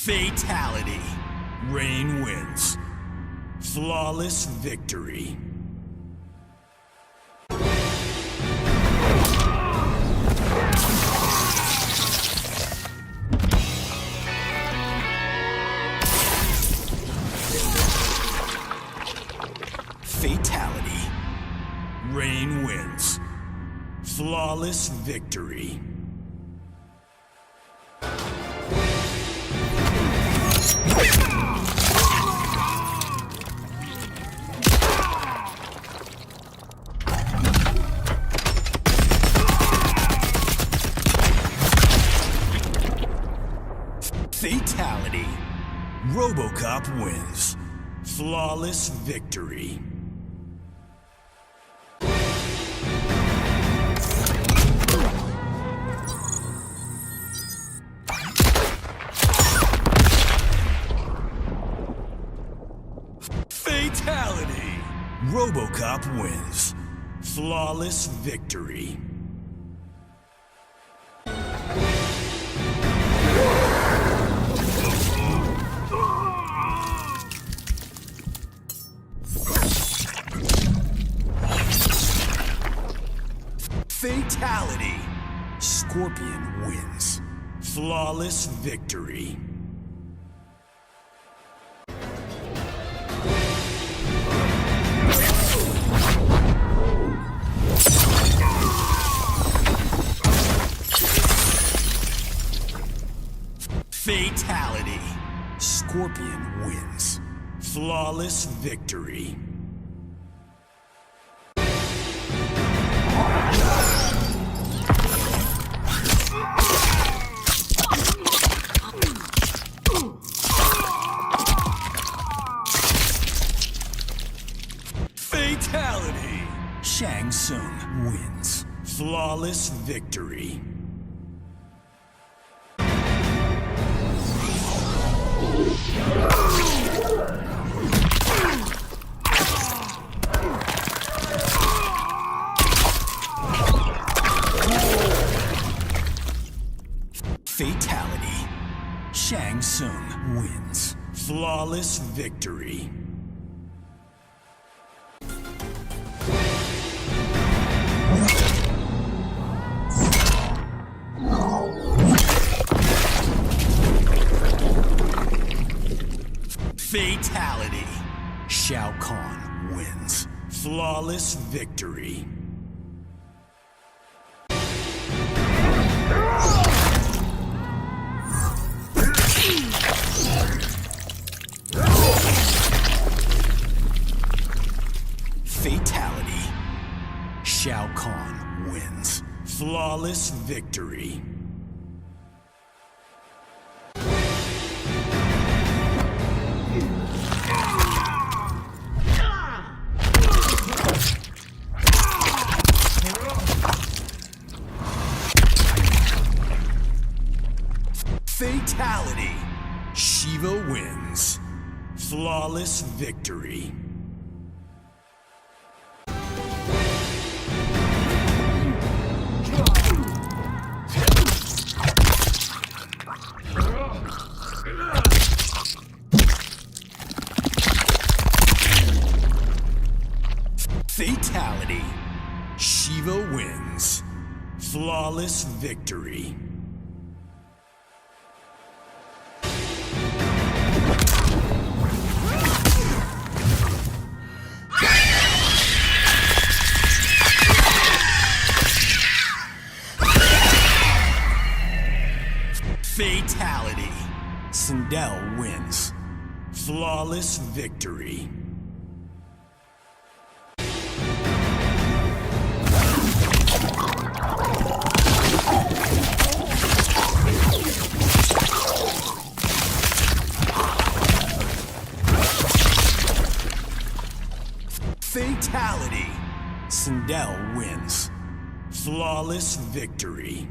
Fatality. Rain wins. Flawless victory. Fatality. Rain wins. Flawless victory. Fatality. RoboCop wins. Flawless victory. Fatality. RoboCop wins. Flawless victory. Fatality. Scorpion wins. Flawless victory. Fatality. Scorpion wins. Flawless victory. Fatality. Shang Tsung wins. Flawless victory. Fatality. Shang Tsung wins. Flawless victory. Fatality. Shao Kahn wins. Flawless victory. Fatality. Shao Kahn wins. Flawless victory. Fatality. Shiva wins. Flawless victory. Fatality. Shiva wins. Flawless victory. Fatality. Sindel wins. Flawless victory. Fatality. Sindel wins. Flawless victory.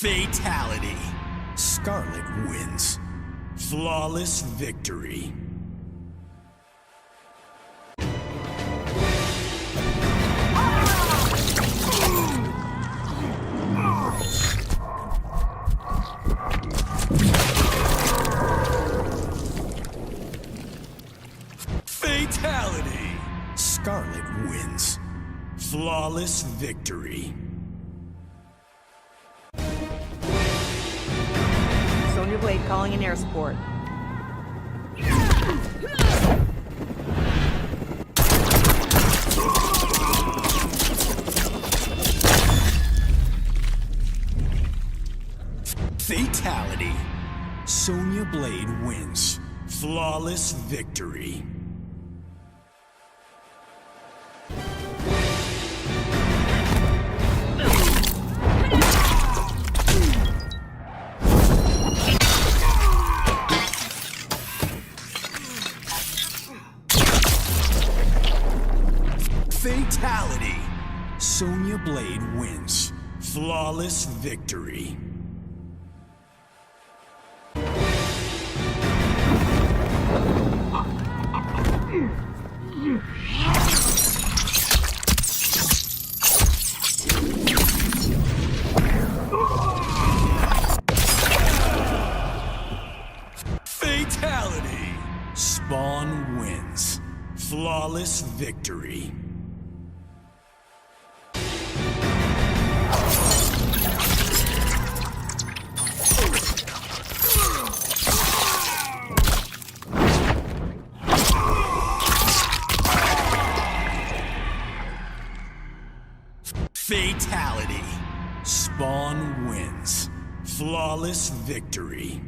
Fatality. Scarlet wins. Flawless victory. Fatality. Scarlet wins. Flawless victory. Sonya Blade calling in air support. Fatality. Sonya Blade wins. Flawless victory. Fatality. Sonya Blade wins. Flawless victory. Fatality. Spawn wins. Flawless victory. Fatality. Spawn wins. Flawless victory.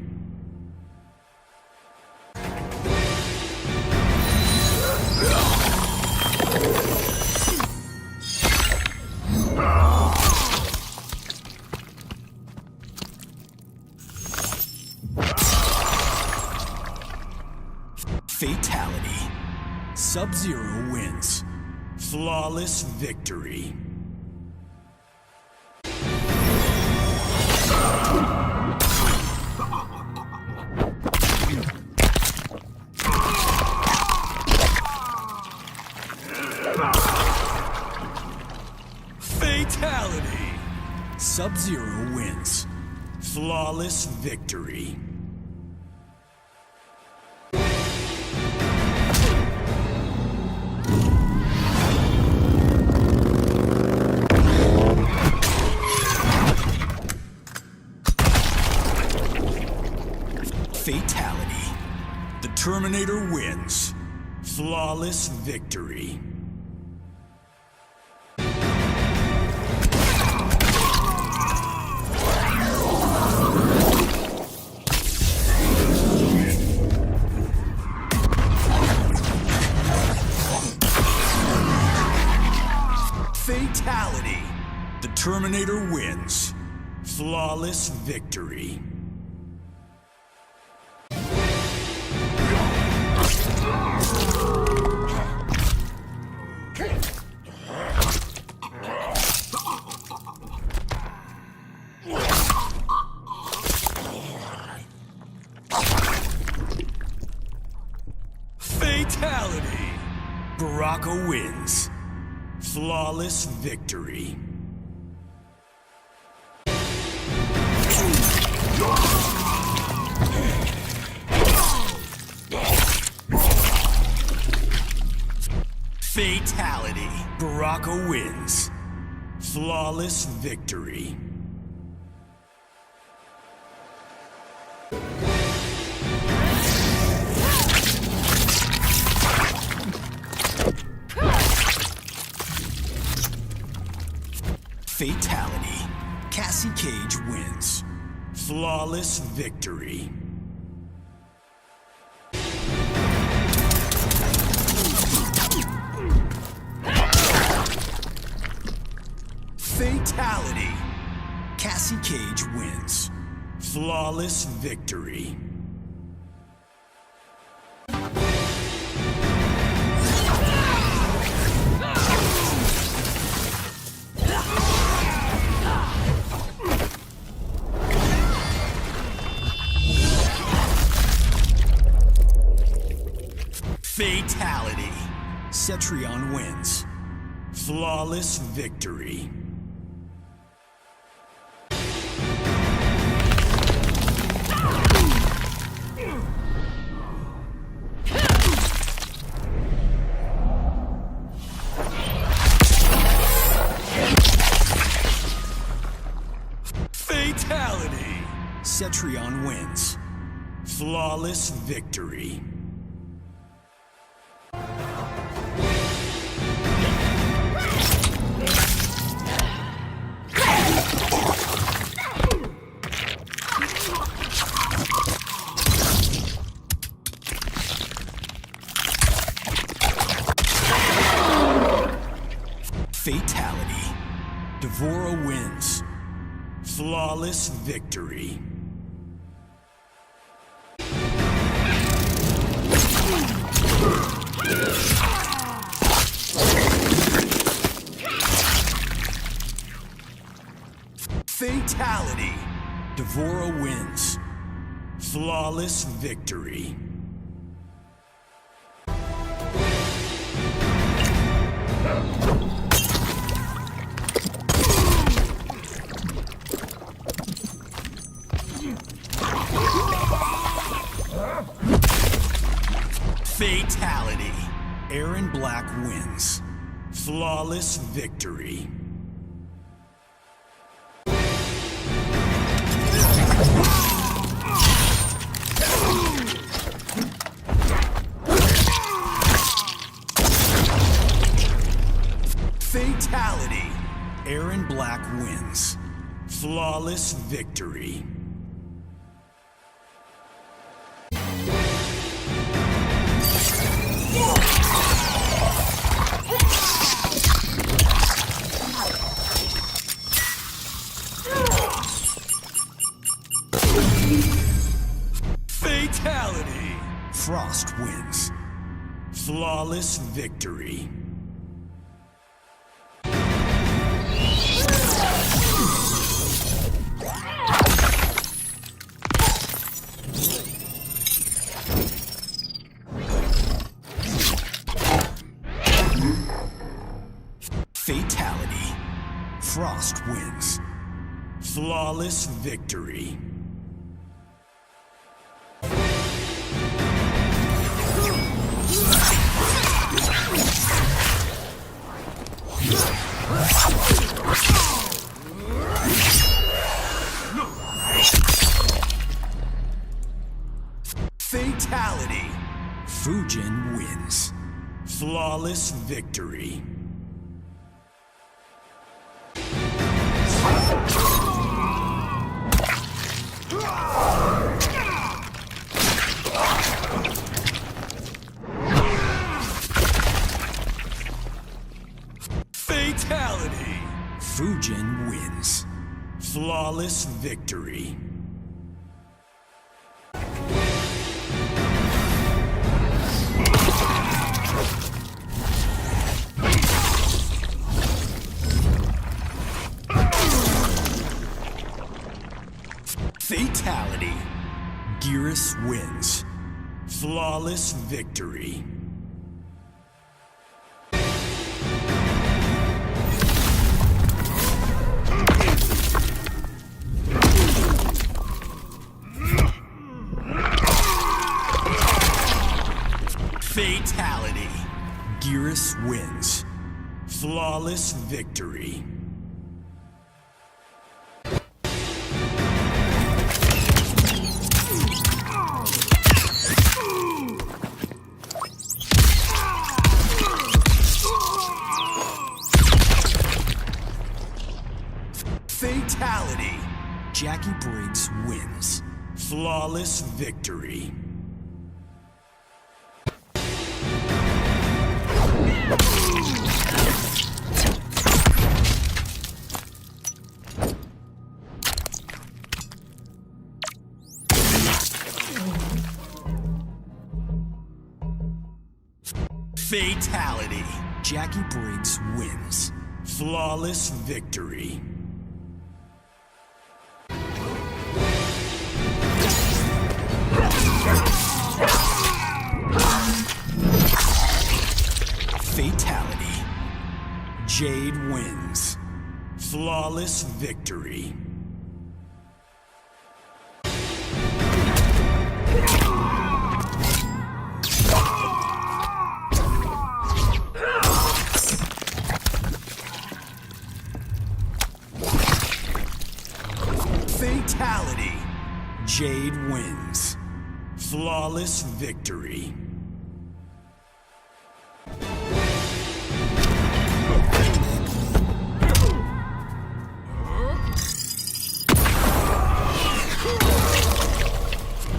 Fatality. Sub-Zero wins. Flawless victory. Fatality. Sub-Zero wins. Flawless victory. Fatality. The Terminator wins. Flawless victory. Fatality. The Terminator wins. Flawless victory. Fatality. Baraka wins. Flawless victory. Fatality. Baraka wins. Flawless victory. Fatality. Cassie Cage wins. Flawless victory. Fatality. Cassie Cage wins. Flawless victory. Fatality. Cetrion wins. Flawless victory. Fatality. Cetrion wins. Flawless victory. Fatality. Devora wins. Flawless victory. Fatality. Devora wins. Flawless victory. Fatality. Aaron Black wins. Flawless victory. Fatality. Aaron Black wins. Flawless victory. Fatality. Frost wins. Flawless victory. Fatality. Frost wins. Flawless victory. Fatality. Fujin wins. Flawless victory. Fatality. Fujin wins. Flawless victory. Fatality. Gearus wins. Flawless victory. Fatality. Gearus wins. Flawless victory. Fatality. Jackie Briggs wins. Flawless victory. Fatality. Jackie Briggs wins. Flawless victory. Jade wins. Flawless victory. Fatality. Jade wins. Flawless victory.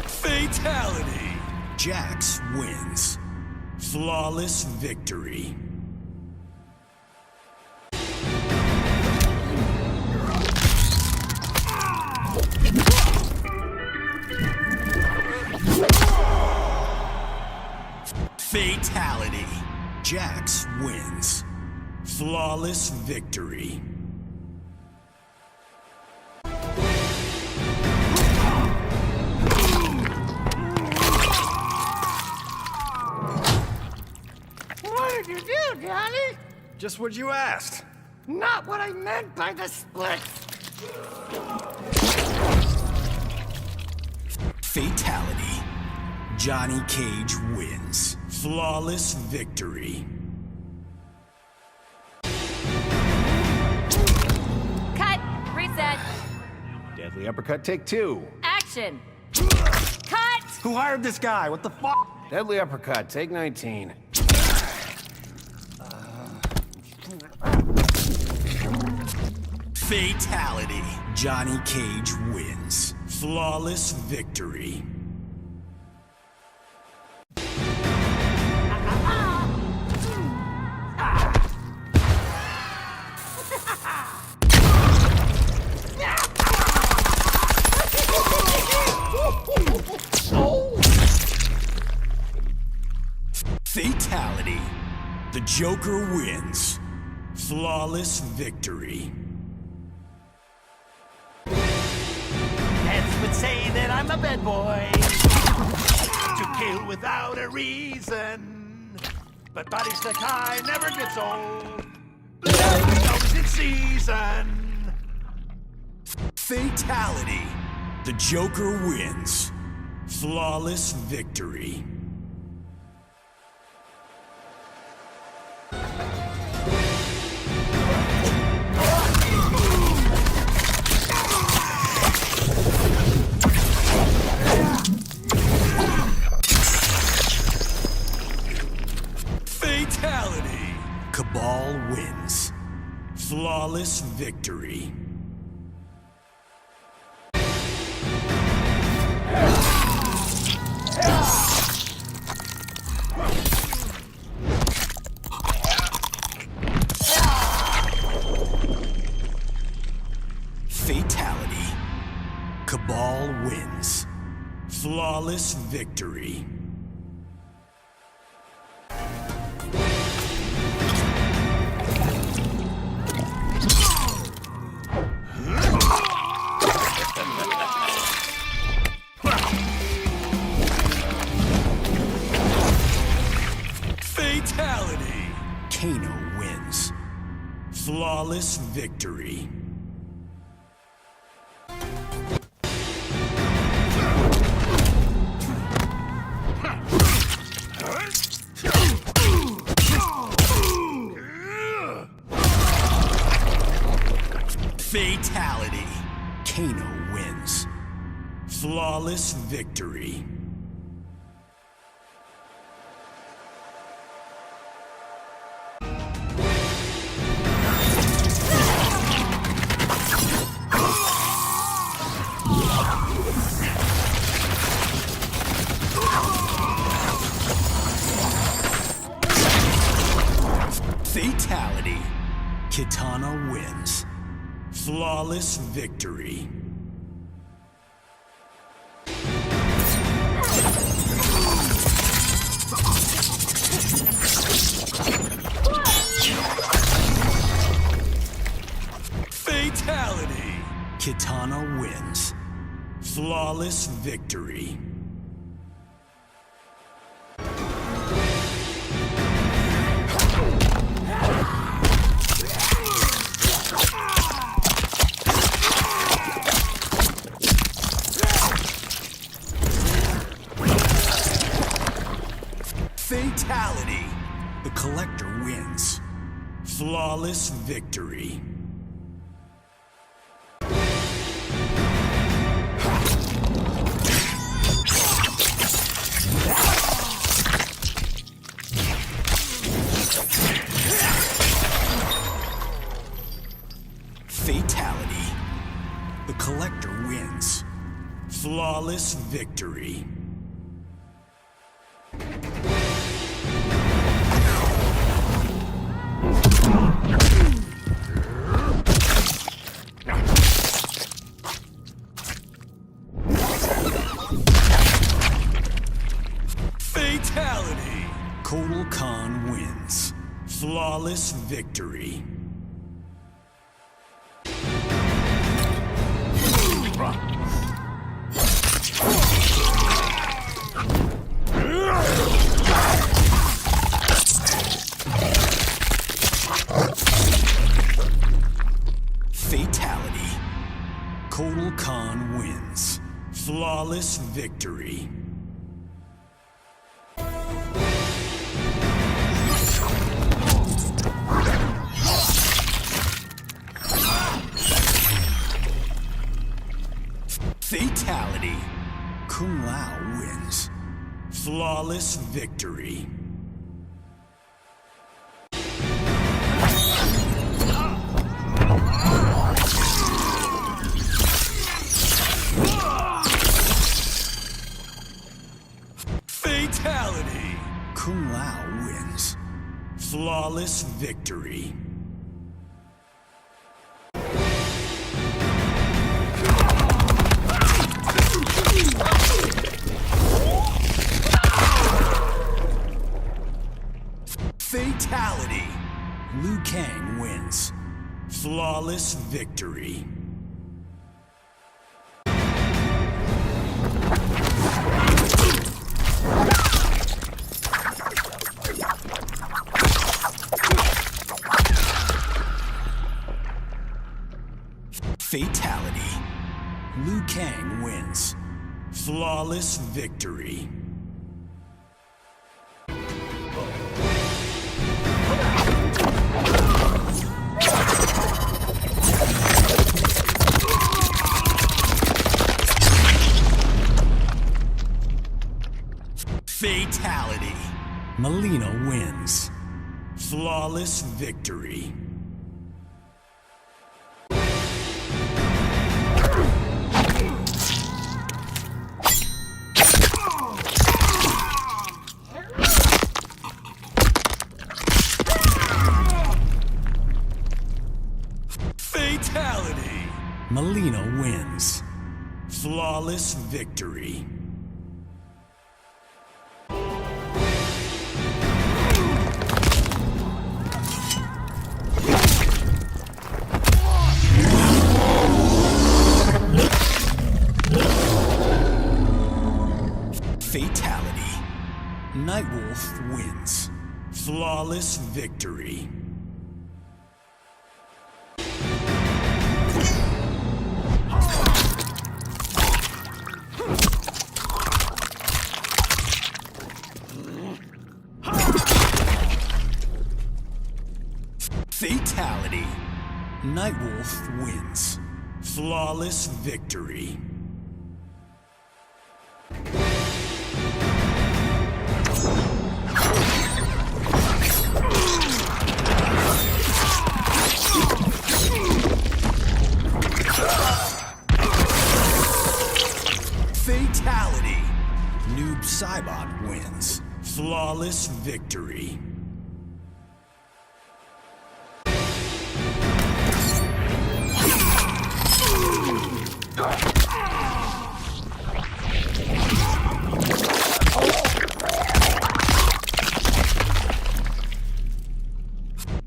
Fatality. Jax wins. Flawless victory. Fatality. Jax wins. Flawless victory. What did you do, Johnny? Just what you asked. Not what I meant by the split. Fatality. Johnny Cage wins. Flawless victory. Cut. Reset. Deadly uppercut, take two. Action. Cut. Who hired this guy? What the fuck? Deadly uppercut, take 19. Fatality. Johnny Cage wins. Flawless victory. Fatality. The Joker wins. Flawless victory. Heads would say that I'm a bad boy, to kill without a reason. But bodies that high never gets old. Blood always in season. Fatality. The Joker wins. Flawless victory. Fatality. Cabal wins. Flawless victory. Fatality. Cabal wins. Flawless victory. Fatality. Kano wins. Flawless victory. Fatality. Kano wins. Flawless victory. Fatality. Kitana wins. Flawless victory. Fatality. Kitana wins. Flawless victory. collector wins. Flawless victory. Fatality. The collector wins. Flawless victory. Fatality. Kotal Khan wins. Flawless victory. Fatality. Kotal Khan wins. Flawless victory. Fatality. Kung Lao wins. Flawless victory. Fatality. Kung Lao wins. Flawless victory. Fatality. Liu Kang wins. Flawless victory. Fatality. Liu Kang wins. Flawless victory. Fatality. Melina wins. Flawless victory. Fatality. Melina wins. Flawless victory. Fatality. Nightwolf wins. Flawless victory. Fatality. Nightwolf wins. Flawless victory. Fatality. Noob Saibot wins. Flawless victory.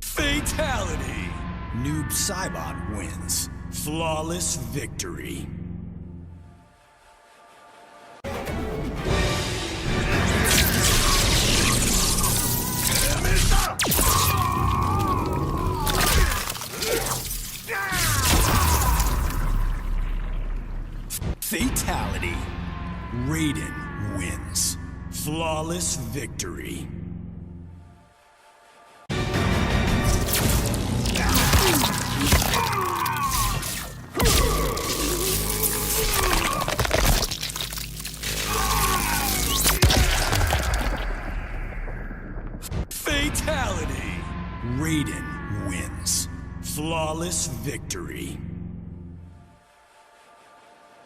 Fatality. Noob Saibot wins. Flawless victory. Fatality. Raiden wins. Flawless victory. Flawless victory.